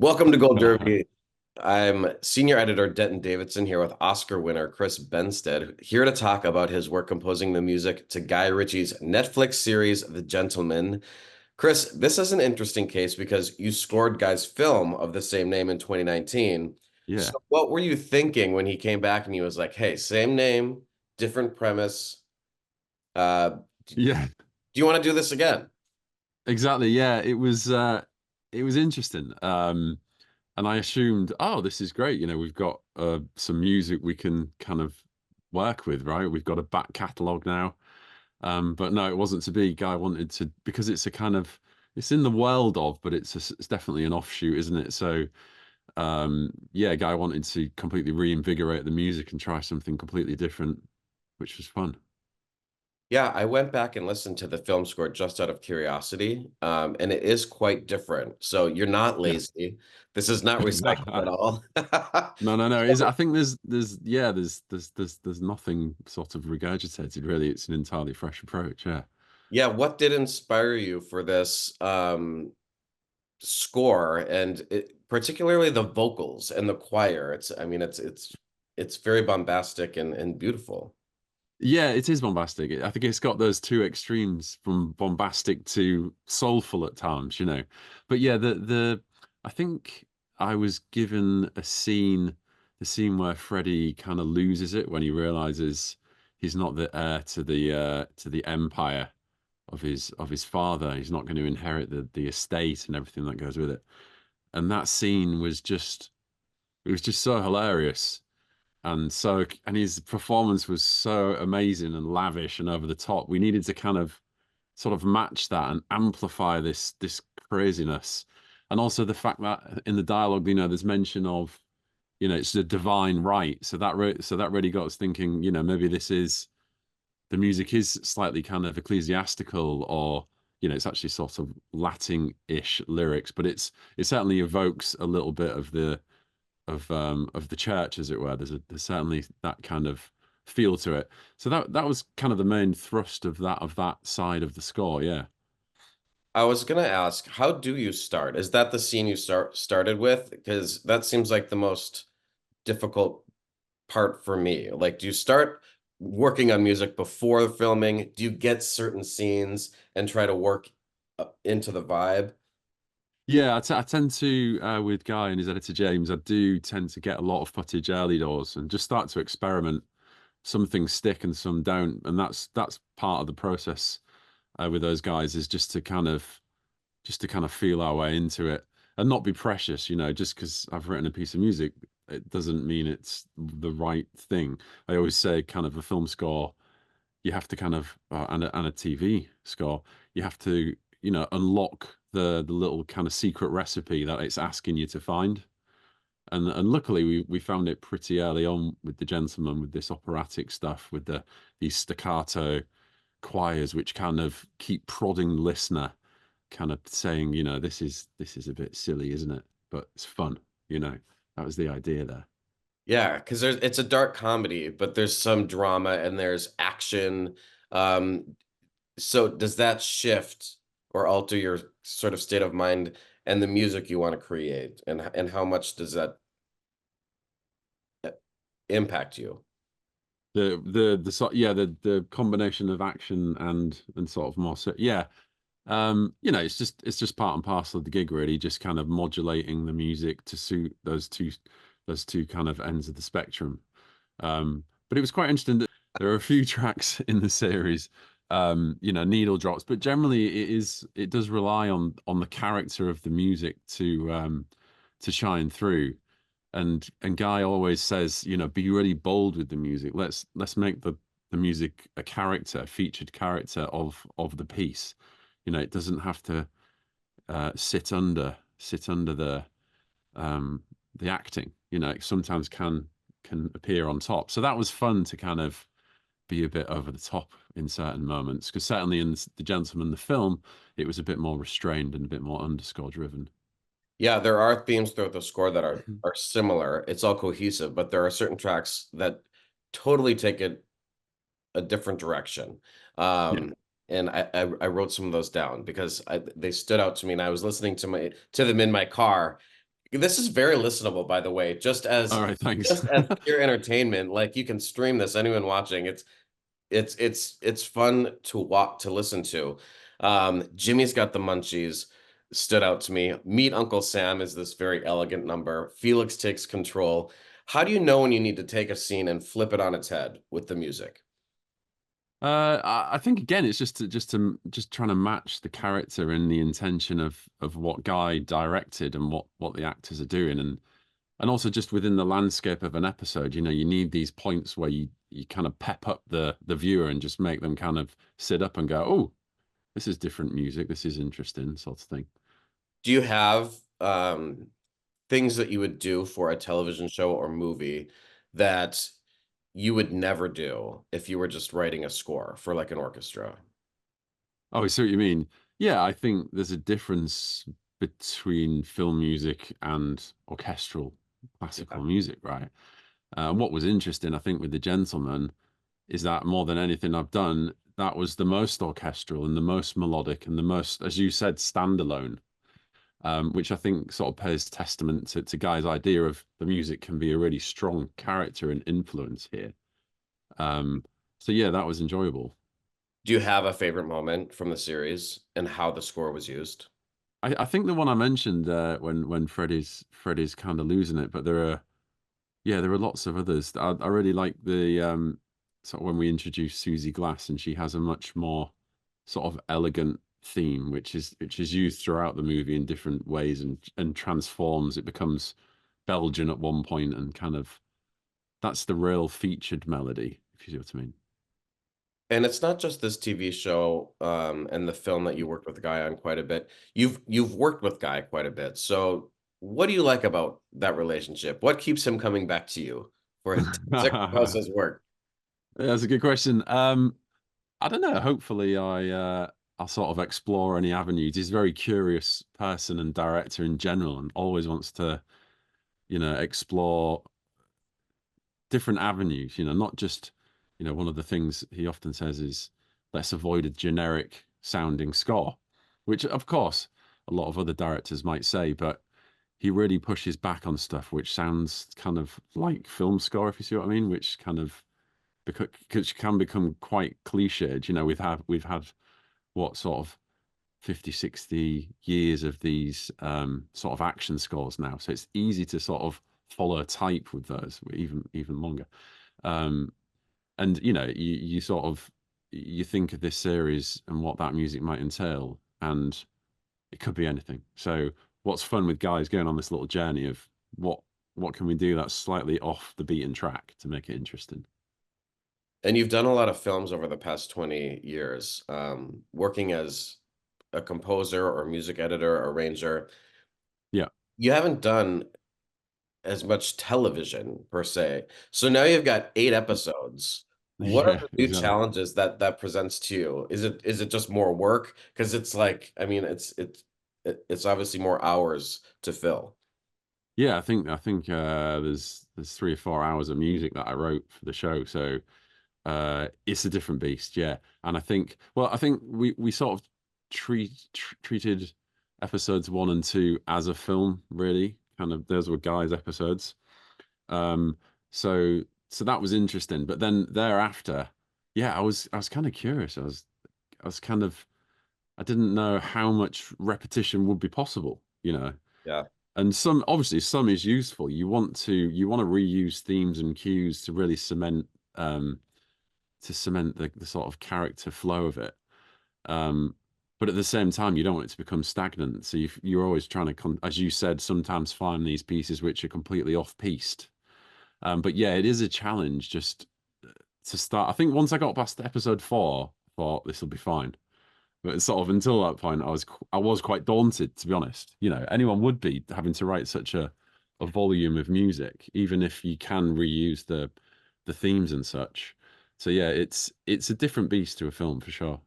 Welcome to Gold Derby. I'm senior editor Denton Davidson here with Oscar winner Chris Benstead, here to talk about his work composing the music to Guy Ritchie's Netflix series, The Gentleman. Chris, this is an interesting case because you scored Guy's film of the same name in 2019. Yeah. So what were you thinking when he came back and he was like, hey, same name, different premise. Do Yeah, you want to do this again? exactly. Yeah, it was interesting. And I assumed, oh, this is great. We've got some music we can kind of work with, right? We've got a back catalogue now. But no, it wasn't to be. Guy wanted to because it's a kind of it's in the world of, but it's definitely an offshoot, isn't it? So yeah, Guy wanted to completely reinvigorate the music and try something completely different, which was fun. Yeah, I went back and listened to the film score just out of curiosity, and it is quite different. So you're not Yeah. lazy. This is not recycled at all. No, no, no. Is So, I think there's yeah, there's nothing sort of regurgitated really. It's an entirely fresh approach. Yeah. yeah, what did inspire you for this score and particularly the vocals and the choir? I mean, it's very bombastic and beautiful. Yeah, it is bombastic. I think it's got those two extremes from bombastic to soulful at times. But yeah, the I think I was given the scene where Freddie kind of loses it when he realizes he's not the heir to the empire of his father. He's not going to inherit the estate and everything that goes with it. And that scene was just it was just so hilarious and his performance was so amazing and lavish and over the top. We needed to kind of sort of match that and amplify this craziness. And also the fact that in the dialogue, there's mention of, it's the divine right. So that really got us thinking, maybe the music is slightly kind of ecclesiastical, or it's actually sort of Latin-ish lyrics, but it certainly evokes a little bit of the church, as it were. There's certainly that kind of feel to it. So that was kind of the main thrust of that side of the score. Yeah. I was gonna ask, how do you start? Is that the scene you started with? Because that seems like the most difficult part for me. Like, do you start working on music before filming? Do you get certain scenes and try to work into the vibe? Yeah, I tend to with Guy and his editor James, I do tend to get a lot of footage early doors and just start to experiment. Some things stick and some don't, and that's part of the process with those guys, is just to kind of feel our way into it and not be precious. Just because I've written a piece of music, it doesn't mean it's the right thing. I always say, kind of a film score, you have to kind of and a TV score, you have to unlock the little kind of secret recipe that it's asking you to find. And luckily we found it pretty early on with The Gentleman, with this operatic stuff, with these staccato choirs which kind of keep prodding the listener, kind of saying, this is a bit silly, isn't it? But it's fun, you know. That was the idea there. Yeah, because it's a dark comedy, but there's some drama and there's action. Um, so does that shift or alter your sort of state of mind and the music you want to create? And how much does that impact you? The combination of action and sort of more, so yeah. It's just part and parcel of the gig, really, just kind of modulating the music to suit those two kind of ends of the spectrum. But it was quite interesting that there are a few tracks in the series, needle drops, but generally it does rely on the character of the music to shine through. And Guy always says, be really bold with the music. Let's make the music a character, a featured character of the piece. It doesn't have to sit under the acting. It sometimes can appear on top. So that was fun to kind of be a bit over the top in certain moments, because certainly in The Gentleman, the film, it was a bit more restrained and a bit more underscore driven. Yeah, there are themes throughout the score that are similar. It's all cohesive, but there are certain tracks that totally take it a different direction. Yeah. And I wrote some of those down because they stood out to me, and I was listening to them in my car This is very listenable, by the way, All right, thanks. just as pure entertainment. Like you can stream this, anyone watching. It's fun to listen to. Jimmy's Got the Munchies stood out to me. Meet Uncle Sam is this very elegant number. Felix Takes Control. How do you know when you need to take a scene and flip it on its head with the music? I think again, it's just trying to match the character and the intention of what Guy directed and what the actors are doing, and also just within the landscape of an episode, you need these points where you kind of pep up the viewer and just make them kind of sit up and go, oh, this is different music, this is interesting, sort of thing. Do you have things that you would do for a television show or movie that you would never do if you were just writing a score for like an orchestra? Oh, I see what you mean. Yeah, I think there's a difference between film music and orchestral Yeah. classical music, right? What was interesting, I think, with The Gentleman is that more than anything I've done, that was the most orchestral and the most melodic and the most, as you said, standalone, which I think sort of pays testament to Guy's idea of the music can be a really strong character and influence here. Um, so yeah, that was enjoyable. Do you have a favorite moment from the series and how the score was used? I think the one I mentioned when Freddie's kind of losing it, but there are lots of others. I really like the sort of when we introduce Susie Glass and she has a much more sort of elegant theme, which is used throughout the movie in different ways and transforms. It becomes Belgian at one point and kind of that's the real featured melody, if you see what I mean. And it's not just this TV show and the film that you worked with Guy on quite a bit. You've worked with Guy quite a bit. So what do you like about that relationship? What keeps him coming back to you for his his work? That's a good question. I don't know. Hopefully, I'll sort of explore any avenues. He's a very curious person and director in general, and always wants to, explore different avenues. Not just, one of the things he often says is, let's avoid a generic sounding score, which of course a lot of other directors might say, but he really pushes back on stuff which sounds kind of like film score, if you see what I mean, which kind of because can become quite cliched. We've had what sort of 50, 60 years of these sort of action scores now. So it's easy to sort of follow a type with those, even longer. Um, and you sort of you think of this series and what that music might entail, and it could be anything. So what's fun with guys going on this little journey of what can we do that's slightly off the beaten track to make it interesting? And you've done a lot of films over the past 20 years, working as a composer or music editor, arranger. Yeah. You haven't done as much television per se. So now you've got 8 episodes. What are Yeah, the new exactly. challenges that presents to you? Is it just more work? Because it's like, I mean, it's obviously more hours to fill. Yeah, I think there's 3 or 4 hours of music that I wrote for the show, so it's a different beast. Yeah, and I think we sort of treated episodes 1 and 2 as a film, really. Kind of those were guys' episodes. Um, so that was interesting, but then thereafter, yeah, I was kind of curious. I was kind of I didn't know how much repetition would be possible, Yeah. and some obviously some is useful. You want to reuse themes and cues to really cement the sort of character flow of it. Um, but at the same time, you don't want it to become stagnant. So you're always trying to, as you said, sometimes find these pieces which are completely off-piste. But yeah, it is a challenge just to start. I think once I got past episode 4, I thought this will be fine. But sort of until that point, I was quite daunted, to be honest. Anyone would be having to write such a volume of music, even if you can reuse the themes and such. So yeah, it's a different beast to a film for sure.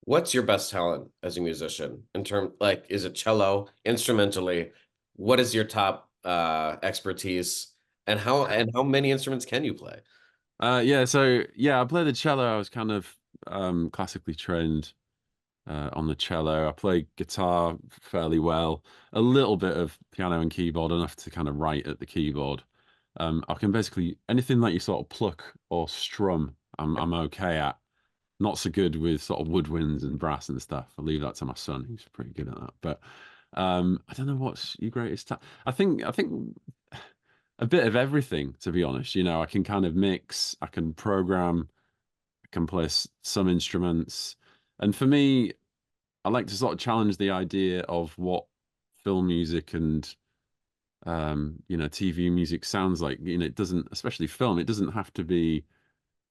What's your best talent as a musician in term like is it cello, instrumentally? What is your top expertise and how many instruments can you play? Yeah, so yeah, I play the cello. I was kind of classically trained on the cello. I play guitar fairly well, a little bit of piano and keyboard, enough to kind of write at the keyboard. I can basically anything that you sort of pluck or strum, I'm okay at. Not so good with sort of woodwinds and brass and stuff. I leave that to my son. He's pretty good at that. But I don't know what's your greatest talent. I think a bit of everything, to be honest. You know, I can kind of mix, I can program, I can play some instruments. And for me, I like to sort of challenge the idea of what film music and TV music sounds like. You know, it doesn't, especially film, it doesn't have to be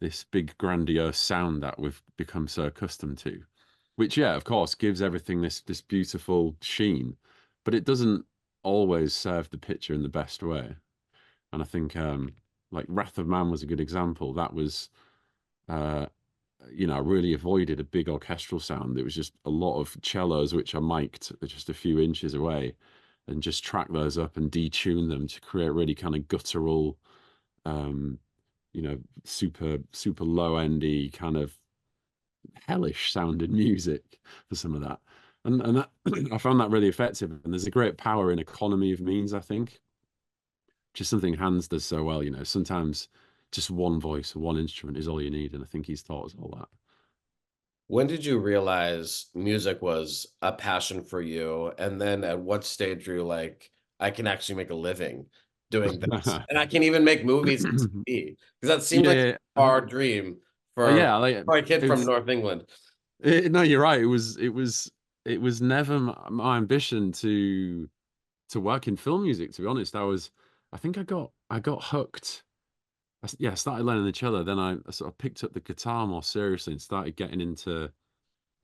this big grandiose sound that we've become so accustomed to. Which, yeah, of course, gives everything this beautiful sheen, but it doesn't always serve the picture in the best way. And I think like Wrath of Man was a good example. That was uh I really avoided a big orchestral sound. It was just a lot of cellos which are mic'd just a few inches away, and just track those up and detune them to create really kind of guttural, um, super low endy kind of hellish sounding music for some of that. And that I found that really effective. And there's a great power in economy of means, I think, which is something Hans does so well. Sometimes just one voice or one instrument is all you need, and I think he's taught us all that. When did you realize music was a passion for you? And then at what stage were you like, I can actually make a living doing this, and I can even make movies and TV? Because that seems Yeah, like yeah, a far dream for yeah. Like for a kid it from was. North England. No, you're right. It was never my ambition to work in film music. To be honest, I think I got hooked. I started learning the cello. Then I sort of picked up the guitar more seriously and started getting into,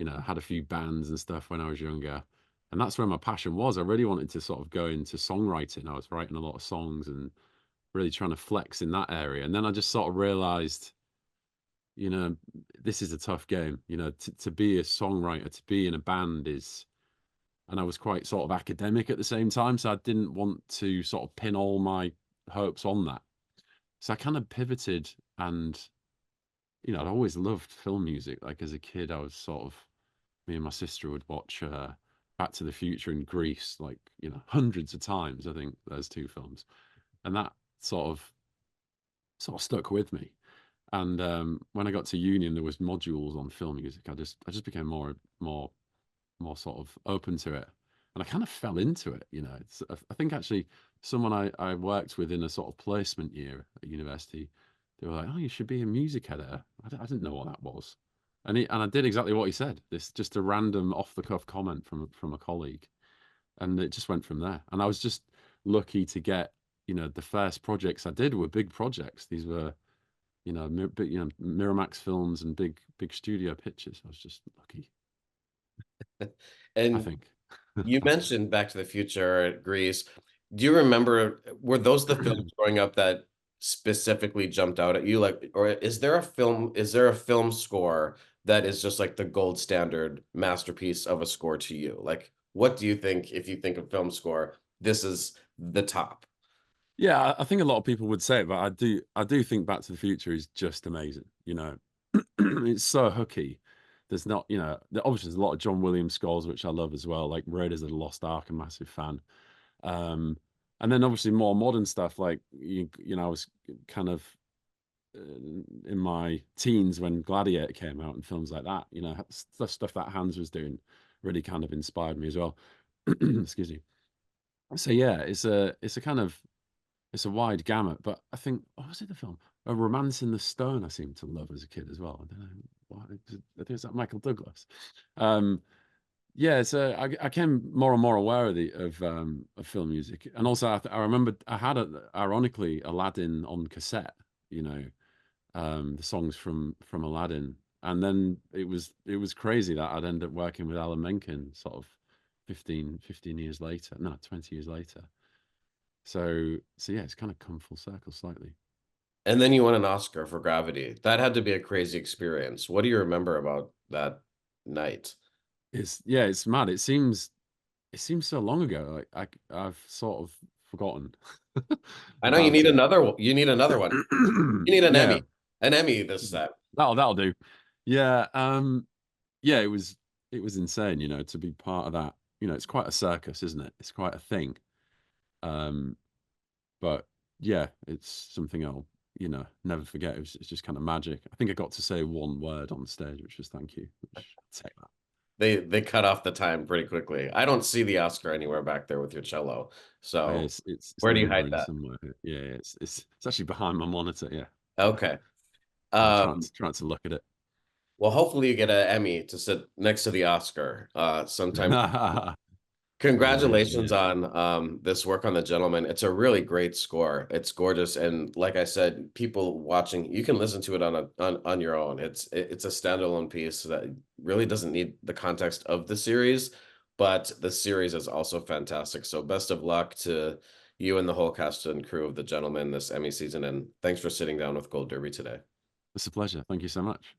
had a few bands and stuff when I was younger. And that's where my passion was. I really wanted to sort of go into songwriting. I was writing a lot of songs and really trying to flex in that area. And then I just sort of realized, you know, this is a tough game. To be a songwriter, to be in a band is, and I was quite sort of academic at the same time. So I didn't want to sort of pin all my hopes on that. So I kind of pivoted, and, I'd always loved film music. Like as a kid, I was sort of, me and my sister would watch Back to the Future and Grease, like, hundreds of times. I think those two films. And that sort of stuck with me. And when I got to uni and there was modules on film music, I just became more sort of open to it, and I kind of fell into it. I think actually someone I worked with in a sort of placement year at university, they were like, "Oh, you should be a music editor." I didn't know what that was, and I did exactly what he said. This just a random off the cuff comment from a colleague, and it just went from there. And I was just lucky to get, the first projects I did were big projects. These were, Miramax films and big studio pictures. I was just lucky, I And think. you mentioned Back to the Future, Grease. Do you remember, were those the films growing up that specifically jumped out at you? Like, or is there a film score that is just like the gold standard masterpiece of a score to you? Like, what do you think, if you think of film score, this is the top? Yeah, I think a lot of people would say it, but I do think Back to the Future is just amazing. It's so hooky. There's not, obviously there's a lot of John Williams scores which I love as well, like Raiders of the Lost Ark, a massive fan. Um, and then obviously more modern stuff, like I was kind of in my teens when Gladiator came out and films like that. The stuff that Hans was doing really kind of inspired me as well. Excuse me. So yeah, it's a kind of, it's a wide gamut, but I think, what was it, the film? A Romance in the Stone, I seem to love as a kid as well. I don't know why. I think it's that Michael Douglas. Um, yeah, so I came more and more aware of film music, and also I remember I had ironically Aladdin on cassette. You know, the songs from Aladdin, and then it was crazy that I'd end up working with Alan Menken sort of 15 years later, no, 20 years later. So yeah, it's kind of come full circle slightly. And then you won an Oscar for Gravity. That had to be a crazy experience. What do you remember about that night? It's mad. It seems so long ago. Like I've sort of forgotten I know about it. you need another one. You need an Yeah, Emmy. An Emmy this time. that'll do. Yeah, yeah. It was. it was insane, you know, to be part of that. You know, it's quite a circus, isn't it? It's quite a thing. Um, but yeah, it's something I'll, you know, never forget. It's just kind of magic. I think I got to say one word on stage, which was thank you, which I'll take that. They cut off the time pretty quickly. I don't see the Oscar anywhere back there with your cello. So It's where do you hide lingering that? somewhere. Yeah, it's actually behind my monitor. Yeah, Okay. I'm Um, trying to look at it. well, hopefully you get an Emmy to sit next to the Oscar sometime. Congratulations Yeah, on this work on The Gentleman. It's a really great score. It's gorgeous, and like I said, people watching, you can listen to it on your own. It's a standalone piece that really doesn't need the context of the series, but the series is also fantastic. So best of luck to you and the whole cast and crew of The Gentleman this Emmy season, and thanks for sitting down with Gold Derby today. it's a pleasure. Thank you so much.